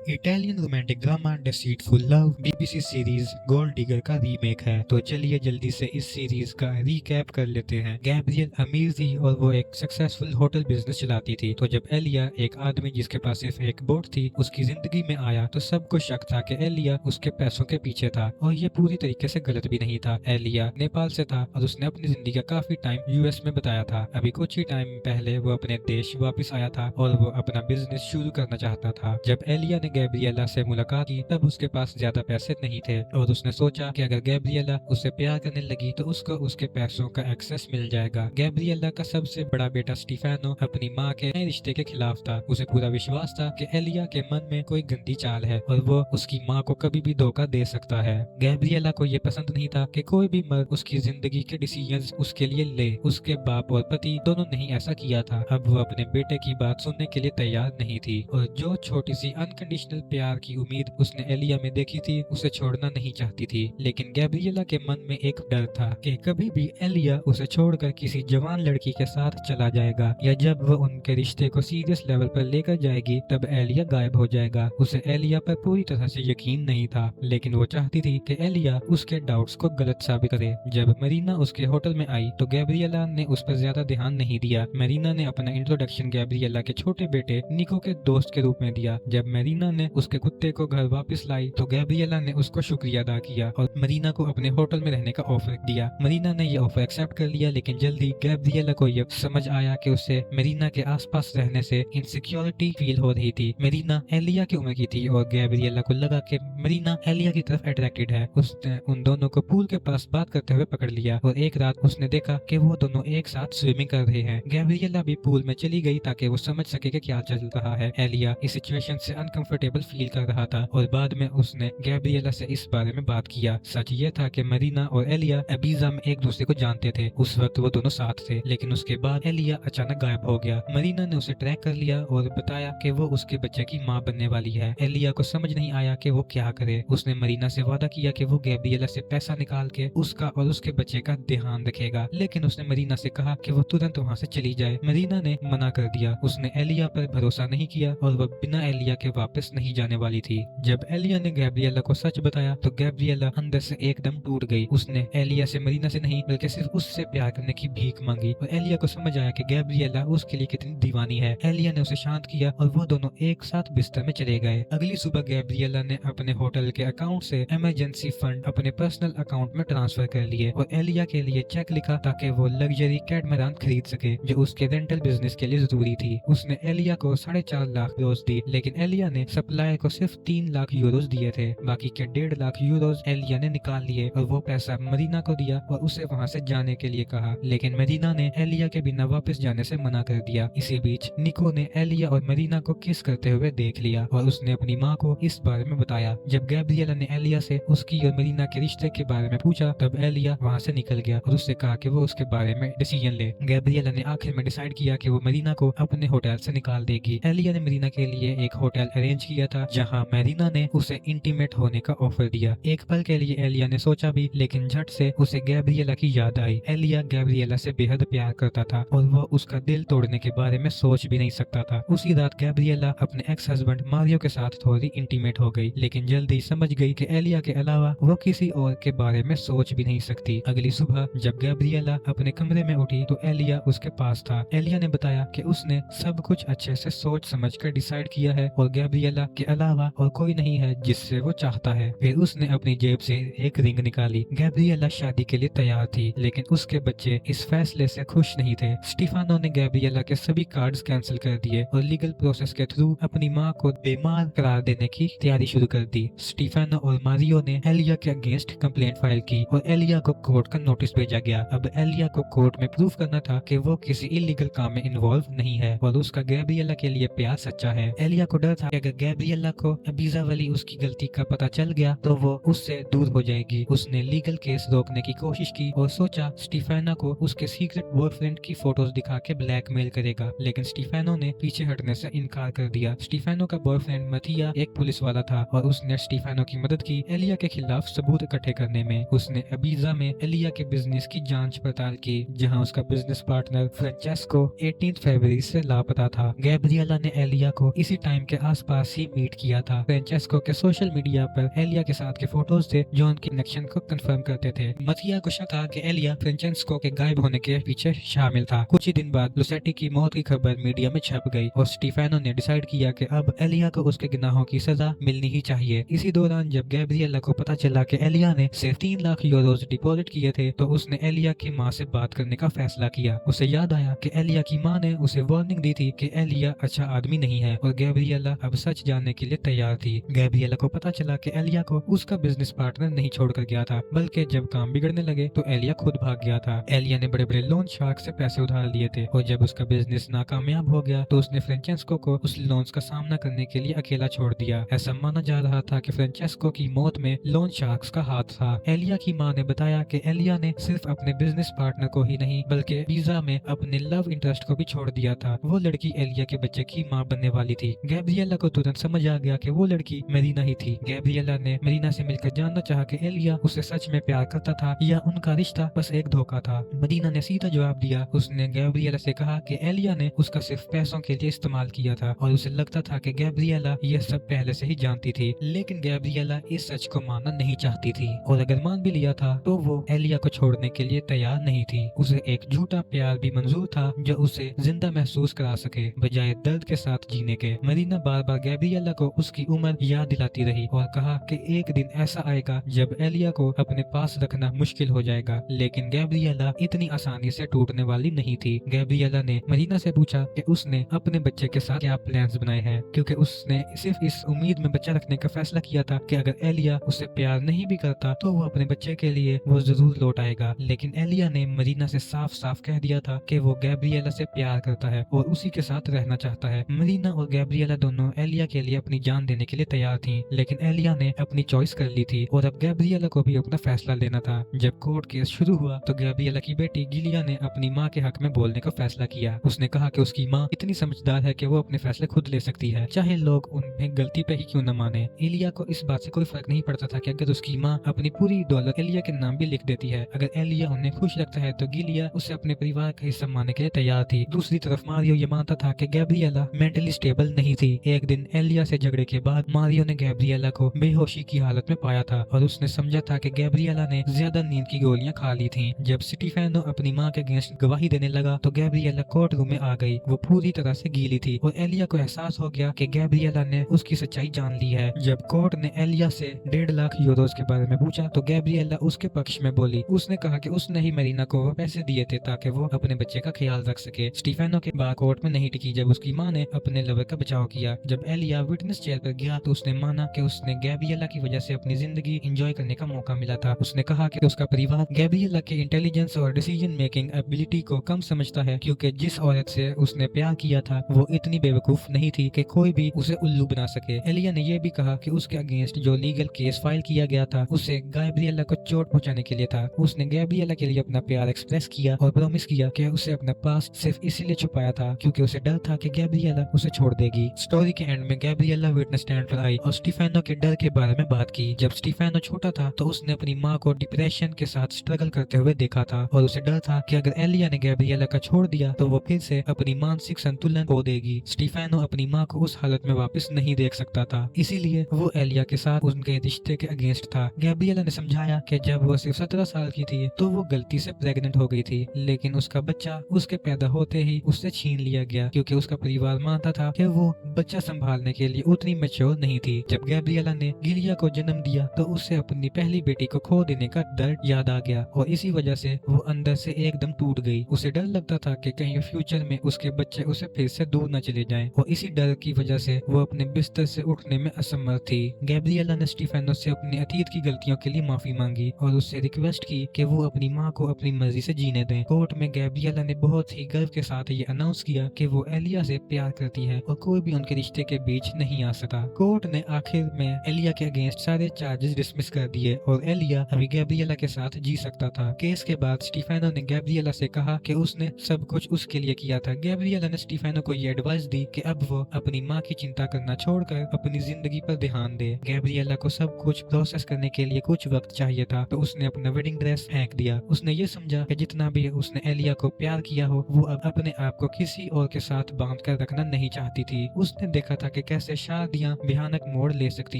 Italian romantic drama deceitful love BBC series gold digger का remake है। तो चलिए जल्दी से इस सीरीज का रीकैप कर लेते हैं। गैब्रियल अमीर थी और वो एक सक्सेसफुल होटल बिजनेस चलाती थी। तो जब एलिया, एक आदमी जिसके पास सिर्फ एक बोट थी, उसकी जिंदगी में आया तो सबको शक था कि एलिया उसके पैसों के पीछे था। और ये पूरी तरीके से गलत भी नहीं था। एलिया नेपाल से था और उसने अपनी जिंदगी का काफी टाइम यूएस में बताया था। अभी कुछ ही टाइम पहले वो अपने देश वापस आया था और वो अपना बिजनेस शुरू करना चाहता था। जब एलिया ने गैब्रिएला से मुलाकात की तब उसके पास ज्यादा पैसे नहीं थे और उसने सोचा कि अगर गैब्रिएला उससे प्यार करने लगी तो उसको उसके पैसों का एक्सेस मिल जाएगा। गैब्रिएला का सबसे बड़ा बेटा स्टीफेनो अपनी माँ के नए रिश्ते के खिलाफ था। उसे पूरा विश्वास था कि एलिया के मन में कोई गंदी चाल है और वो उसकी माँ को कभी भी धोखा दे सकता है। गैब्रिएला को ये पसंद नहीं था कि कोई भी मर्द उसकी जिंदगी के डिसीजंस उसके लिए ले। उसके बाप और पति दोनों ने ही ऐसा किया था। अब वो अपने बेटे की बात सुनने के लिए तैयार नहीं थी और जो छोटी सी अनकंडीशनल प्यार की उम्मीद उसने एलिया में देखी थी उसे छोड़ना नहीं चाहती थी। लेकिन गैब्रिएला के मन में एक डर था कि कभी भी एलिया उसे छोड़कर किसी जवान लड़की के साथ चला जाएगा या जब वो उनके रिश्ते को सीरियस लेवल पर लेकर जाएगी तब एलिया गायब हो जाएगा। उसे एलिया पर पूरी तरह से यकीन नहीं था लेकिन वो चाहती थी कि एलिया उसके डाउट्स को गलत साबित करे। जब मरीना उसके होटल में आई तो गैब्रिएला ने उस पर ज्यादा ध्यान नहीं दिया। मरीना ने अपना इंट्रोडक्शन गैब्रिएला के छोटे बेटे निको के दोस्त के रूप में दिया। जब मरीना ने उसके कुत्ते को घर वापस लाई तो गैब्रिएला ने उसको शुक्रिया अदा किया और मरीना को अपने होटल में रहने का ऑफर दिया। मरीना ने यह ऑफर एक्सेप्ट कर लिया लेकिन जल्दी गैब्रिएला को यह समझ आया कि उसे मरीना के आसपास रहने से इनसिक्योरिटी फील हो रही थी। मरीना एलिया की उम्र की थी और गैब्रिएला को लगा कि मरीना एलिया की तरफ अट्रैक्टेड है। उसने उन दोनों को पूल के पास बात करते हुए पकड़ लिया और एक रात उसने देखा कि वो दोनों एक साथ स्विमिंग कर रहे हैं। गैब्रिएला भी पूल में चली गई ताकि वो समझ सके कि क्या चल रहा है। एलिया इस सिचुएशन से अनकंफर्टेबल फील कर रहा था और बाद में उसने गैब्रिएला से इस बारे में बात किया। सच ये था कि मरीना और एलिया अबीजा में एक दूसरे को जानते थे। उस वक्त वो दोनों साथ थे लेकिन उसके बाद एलिया अचानक गायब हो गया। मरीना ने उसे ट्रैक कर लिया और बताया कि वो उसके बच्चे की माँ बनने वाली है। एलिया को समझ नहीं आया कि वो क्या करे। उसने मरीना से वादा किया कि वो गैब्रिएला से पैसा निकाल के उसका और उसके बच्चे का ध्यान रखेगा लेकिन उसने मरीना से कहा कि वो तुरंत वहाँ से चली जाए। मरीना ने मना कर दिया। उसने एलिया पर भरोसा नहीं किया और वह बिना एलिया के वापस नहीं जाने वाली थी। जब एलिया ने गैब्रिएला को सच बताया तो गैब्रिएला अंदर से एकदम टूट गई। उसने एलिया से मरीना से नहीं बल्कि सिर्फ उससे प्यार करने की भीख मांगी और एलिया को समझ आया कि गैब्रिएला उसके लिए कितनी दीवानी है। एलिया ने उसे शांत किया और वो दोनों एक साथ बिस्तर में चले गए। अगली सुबह गैब्रिएला ने अपने होटल के अकाउंट से इमरजेंसी फंड अपने पर्सनल अकाउंट में ट्रांसफर कर लिए और एलिया के लिए चेक लिखा ताकि वो लग्जरी कैटमरान खरीद सके जो उसके रेंटल बिजनेस के लिए जरूरी थी। उसने एलिया को 4.5 लाख यूरोस दी लेकिन एलिया ने सप्लायर को सिर्फ 3 लाख यूरोस दिए थे। बाकी के 1.5 लाख यूरोस एलिया ने निकाल लिए और वो पैसा मरीना को दिया और उसे वहाँ से जाने के लिए कहा लेकिन मरीना ने एलिया के बिना वापस जाने से मना कर दिया। इसी बीच निको ने एलिया और मरीना को किस करते हुए देख लिया और उसने अपनी माँ को इस बारे में बताया। जब गैब्रिएला ने एलिया से उसकी और मरीना के रिश्ते के बारे में पूछा तब एलिया वहाँ से निकल गया और उससे कहा कि वो उसके बारे में डिसीजन ले। गैब्रिएला ने आखिर में डिसाइड किया कि वो मरीना को अपने होटल से निकाल देगी। एलिया ने मरीना के लिए एक होटल अरेंज किया था जहाँ मरीना ने उसे इंटीमेट होने का ऑफर दिया। एक पल के लिए एलिया ने सोचा भी लेकिन झट से उसे गैब्रिएला की याद आई। एलिया गैब्रिएला से बेहद प्यार करता था और वो उसका दिल तोड़ने के बारे में सोच भी नहीं सकता था। उसी रात गैब्रिएला अपने एक्स हस्बैंड मारियो के साथ थोड़ी इंटीमेट हो गई लेकिन जल्दी समझ गई कि एलिया के अलावा वो किसी और के बारे में सोच भी नहीं सकती। अगली सुबह जब गैब्रिएला अपने कमरे में उठी तो एलिया उसके पास था। एलिया ने बताया कि उसने सब कुछ अच्छे से सोच समझ कर डिसाइड किया है और गैब्रिएला के अलावा और कोई नहीं है जिससे वो चाहता है। फिर उसने अपनी जेब से एक रिंग निकाली। गैब्रिएला शादी के लिए तैयार थी लेकिन उसके बच्चे इस फैसले से खुश नहीं थे। स्टीफानो ने गैब्रिएला के सभी कार्ड्स कैंसिल कर दिए और लीगल प्रोसेस के थ्रू अपनी माँ को बीमार करार देने की तैयारी शुरू कर दी। स्टीफानो और मारियो ने एलिया के अगेंस्ट कंप्लेंट फाइल की और एलिया को कोर्ट का नोटिस भेजा गया। अब एलिया को कोर्ट में प्रूव करना था कि वो किसी इलीगल काम में इन्वॉल्व नहीं है और उसका गैब्रिएला के लिए प्यार सच्चा है। एलिया को डर था कि अगर गैब्रिएला को अबीजा वाली उसकी गलती का पता चल गया तो वो उससे दूर हो जाएगी। उसने लीगल केस रोकने की कोशिश की और सोचा स्टीफाना को उसके सीक्रेट बॉयफ्रेंड की फोटोज दिखा के ब्लैकमेल करेगा लेकिन स्टीफानो ने पीछे हटने से इनकार कर दिया। स्टीफानो का बॉयफ्रेंड मथिया एक पुलिस वाला था और उसने स्टीफानो की मदद की एलिया के खिलाफ सबूत इकट्ठे करने में। उसने अबीजा में एलिया के बिजनेस की जांच पड़ताल की जहां उसका बिजनेस पार्टनर फ्रांचेस्को 18 फरवरी से लापता था। गैब्रिएला ने एलिया को इसी टाइम के आसपास ही मीट किया था। फ्रेंचेस्को के सोशल मीडिया पर एलिया के साथ के फोटोज थे जो उनके कनेक्शन को कंफर्म करते थे। मथिया को शक था कि एलिया फ्रेंचेस्को के गायब होने के पीछे शामिल था। कुछ ही दिन बाद लुसेटी की मौत की खबर मीडिया में छप गई और स्टीफेनो ने डिसाइड किया कि अब एलिया को उसके गुनाहों की सजा मिलनी ही चाहिए। इसी दौरान जब गैब्रिएला को पता चला कि एलिया ने सिर्फ 3 लाख यूरोज डिपॉजिट किए थे तो उसने एलिया की माँ से बात करने का फैसला किया। उसे याद आया कि एलिया की माँ ने उसे वार्निंग दी थी कि एलिया अच्छा आदमी नहीं है और गैब्रिएला अब सच जानने के लिए तैयार थी। गैब्रिएला को पता चला कि एलिया को उसका बिजनेस पार्टनर नहीं छोड़कर गया था, बल्कि जब काम बिगड़ने लगे तो एलिया खुद भाग गया था। एलिया ने बड़े बड़े लोन शार्क से पैसे उधार लिए थे और जब उसका बिजनेस नाकामयाब हो गया तो उसने फ्रेंचेस्को को उस लोन्स का सामना करने के लिए अकेला छोड़ दिया। ऐसा माना जा रहा था कि फ्रेंचेस्को की मौत में लोन शार्क्स का हाथ था। एलिया की मां ने बताया कि एलिया ने सिर्फ अपने बिजनेस पार्टनर को ही नहीं बल्कि पिज्जा में अपने लव इंटरेस्ट को भी छोड़ दिया था। वो लड़की एलिया के बच्चे की मां बनने वाली थी। गैब्रिएला को तुरंत समझ आ गया कि वो लड़की मेरीना ही थी। गैब्रिएला ने मेरीना से मिलकर जानना चाहा कि एलिया उसे सच में प्यार करता था या उनका रिश्ता बस एक धोखा था। मरीना ने सीधा जवाब दिया। उसने गैब्रिएला से कहा कि एलिया ने उसका सिर्फ पैसों के लिए इस्तेमाल किया था और उसे लगता था कि गैब्रिएला यह सब पहले से ही जानती थी। लेकिन गैब्रिएला इस सच को मानना नहीं चाहती थी और अगर मान भी लिया था तो वो एलिया को छोड़ने के लिए तैयार नहीं थी। उसे एक झूठा प्यार भी मंजूर था जो उसे जिंदा महसूस करा सके बजाय दर्द के साथ जीने के। मरीना बार बार गैब्रिएला को उसकी उम्र याद दिलाती रही और कहा कि एक दिन ऐसा आएगा जब एलिया को अपने पास रखना मुश्किल हो जाएगा। लेकिन गैब्रिएला इतनी आसानी से टूटने वाली नहीं थी। गैब्रिएला ने मरीना से पूछा कि उसने अपने बच्चे के साथ क्या प्लान्स बनाए हैं, क्योंकि उसने सिर्फ इस उम्मीद में बच्चा रखने का फैसला किया था कि अगर एलिया उसे प्यार नहीं भी करता तो वो अपने बच्चे के लिए वो जरूर लौट आएगा। लेकिन एलिया ने मरीना से साफ साफ कह दिया था कि वो गैब्रिएला से प्यार करता है और उसी के साथ रहना चाहता है। मरीना और गैब्रिएला दोनों एलिया के लिए अपनी जान देने के लिए तैयार थी, लेकिन एलिया ने अपनी चॉइस कर ली थी और अब गैब्रिएला को भी अपना फैसला लेना था। जब कोर्ट केस शुरू हुआ तो गैब्रिएला की बेटी गिलिया ने अपनी माँ के हक में बोलने का फैसला किया। उसने कहा कि उसकी माँ इतनी समझदार है कि वो अपने फैसले खुद ले सकती है, चाहे लोग उन्हें गलती पे ही क्यों न माने। एलिया को इस बात से कोई फर्क नहीं पड़ता था कि अगर उसकी माँ अपनी पूरी दौलत एलिया के नाम भी लिख देती है। अगर एलिया उन्हें खुश रखता है तो गिलिया उसे अपने परिवार का हिस्सा मानने के लिए तैयार थी। दूसरी तरफ मारियो ये मानता था कि गैब्रिएला मेंटली स्टेबल नहीं थी। एक दिन एलिया से झगड़े के बाद मारियो ने गैब्रिएला को बेहोशी की हालत में पाया था और उसने समझा था कि गैब्रिएला ने ज्यादा नींद की गोलियां खा ली थी। जब स्टीफेनो अपनी माँ के अगेंस्ट गवाही देने लगा तो गैब्रिएला कोर्ट रूम में आ गई। वो पूरी तरह से गीली थी और एलिया को एहसास हो गया कि गैब्रिएला ने उसकी सच्चाई जान ली है। जब कोर्ट ने एलिया से 1.5 लाख यूरोज के बारे में पूछा तो गैब्रिएला उसके पक्ष में बोली। उसने कहा कि उसने ही मरीना को वो पैसे दिए थे ताकि वो अपने बच्चे का ख्याल रख सके। स्टीफेनो के बात कोर्ट में नहीं टिकी जब उसकी माँ ने अपने लवर का बचाव किया। जब एलिया विटनेस चेयर पर गया तो उसने माना कि उसने गैब्रिएला की वजह से अपनी जिंदगी एंजॉय करने का मौका मिला था। उसने कहा कि उसका परिवार गैब्रिएला के इंटेलिजेंस और डिसीजन मेकिंग एबिलिटी को कम समझता है, क्योंकि जिस औरत से उसने प्यार किया था वो इतनी बेवकूफ नहीं थी कि कोई भी उसे उल्लू बना सके। एलिया ने यह भी कहा कि उसके अगेंस्ट जो लीगल केस फाइल किया गया था उसे गैब्रिएला को चोट पहुंचाने के लिए था। उसने गैब्रिएला के लिए अपना प्यार एक्सप्रेस किया और प्रॉमिस किया कि उसे अपना पास्ट सिर्फ इसीलिए छुपाया था क्योंकि उसे डर था कि गैब्रिएला उसे छोड़ देगी। स्टोरी के एंड में गैब्रिएला विटनेस स्टैंड पर आई और स्टीफेनो के डर के बारे में बात की। जब स्टीफेनो छोटा था तो उसने अपनी माँ को डिप्रेशन के साथ स्ट्रगल करते हुए देखा था और उसे डर था कि अगर एलिया ने गैब्रिएला का छोड़ दिया तो वो फिर से अपनी मानसिक संतुलन खो देगी। स्टीफेनो अपनी माँ को उस हालत में वापस नहीं देख सकता था, इसीलिए वो एलिया के साथ उनके रिश्ते के अगेंस्ट था। गैब्रिएला ने समझाया कि जब वो सिर्फ 17 साल की थी तो वो गलती से प्रेग्नेंट हो गई थी, लेकिन उसका बच्चा उसके पैदा होते ही उससे छीन लिया गया क्योंकि उसका परिवार मानता था कि वो बच्चा संभालने के लिए उतनी मैच्योर नहीं थी। जब गैब्रिएला ने गिलिया को जन्म दिया तो उसे अपनी पहली बेटी को खो देने का दर्द याद आ गया और इसी वजह से वो अंदर से एकदम टूट गई। उसे डर लगता था कि कहीं फ्यूचर में उसके बच्चे उसे फिर से दूर न चले जाएं और इसी डर की वजह से वो अपने बिस्तर से उठने में असमर्थ थी। गैब्रिएला ने स्टीफेनो से अपने अतीत की गलतियों के लिए माफी मांगी और उससे रिक्वेस्ट की कि वो अपनी माँ को अपनी मर्जी से जीने दें। कोर्ट में गैब्रिएला ने बहुत ही गर्व के साथ ये अनाउंस किया कि वो एलिया से प्यार करती है और कोई भी उनके रिश्ते के बीच नहीं आ सका। कोर्ट ने आखिर में एलिया के अगेंस्ट सारे चार्जेस डिसमिस कर दिए और एलिया अभी गैब्रिएला के साथ जी सकता था। केस के बाद स्टीफेनो ने गैब्रिएला से कहा कि उसने सब कुछ उसके लिए किया था। गैब्रिएला ने स्टीफेनो को ये एडवाइस दी कि अब वो अपनी माँ की चिंता करना छोड़कर अपनी जिंदगी पर ध्यान दे। गैब्रिएला को सब कुछ प्रोसेस करने के लिए कुछ वक्त चाहिए था तो उसने अपना वेडिंग ड्रेस फेंक दिया। उसने ये समझा कि जितना भी उसने एलिया को प्यार किया हो वो अब अपने आप को किसी और के साथ बांध कर रखना नहीं चाहती थी। उसने देखा था कि कैसे शादियां भयानक मोड़ ले सकती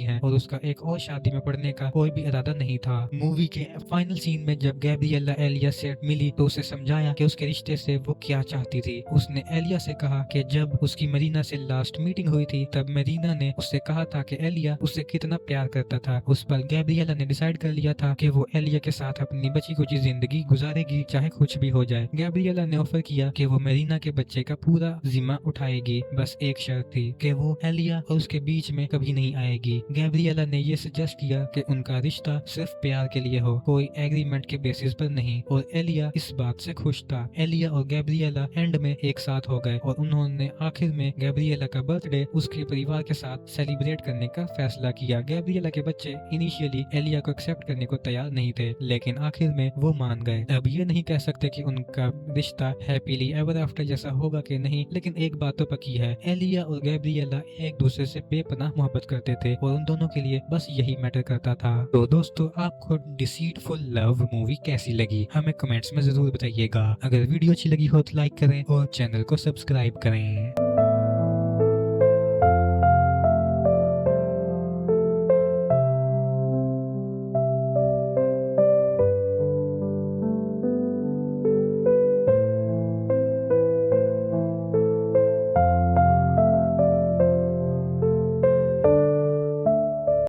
हैं और उसका एक और शादी में पड़ने का कोई भी इरादा नहीं था। मूवी के फाइनल सीन में जब गैब्रिएला एलिया से मिली तो उसे समझाया कि उसके रिश्ते से वो क्या चाहती थी। उसने एलिया से कहा कि जब उसकी मरीना से लास्ट मीटिंग हुई थी तब मरीना ने उससे कहा था कि एलिया उससे कितना प्यार करता था। उस पर गैब्रिएला ने डिसाइड कर लिया था कि वो एलिया के साथ अपनी बची कुची जिंदगी गुजारेगी, चाहे कुछ भी हो जाए। गैब्रिएला ने ऑफर किया कि वो मरीना के बच्चे का पूरा जिम्मा उठाएगी, बस एक शर्त थी कि वो एलिया और उसके बीच में कभी नहीं आएगी। गैब्रिएला ने ये सजेस्ट किया कि उनका रिश्ता सिर्फ प्यार के लिए हो, कोई एग्रीमेंट के बेसिस पर नहीं, और एलिया इस बात से खुश था। एलिया और गैब्रिएला एंड में एक साथ हो गए और उन्होंने आखिर में गैब्रिएला का बर्थडे उसके परिवार के साथ सेलिब्रेट करने का फैसला किया। गैब्रिएला के बच्चे इनिशियली एलिया को एक्सेप्ट करने को तैयार नहीं थे, लेकिन आखिर में वो मान गए। अब ये नहीं कह सकते कि उनका रिश्ता हैप्पीली एवर आफ्टर जैसा होगा कि नहीं, लेकिन एक बात तो पक्की है, एलिया और गैब्रिएला एक दूसरे से बेपनाह मोहब्बत करते थे और उन दोनों के लिए बस यही मैटर करता था। तो दोस्तों, आपको डिसीटफुल लव मूवी कैसी लगी हमें कमेंट्स में जरूर बताइएगा। अगर वीडियो अच्छी लगी हो तो लाइक करें और चैनल को सब्सक्राइब करें।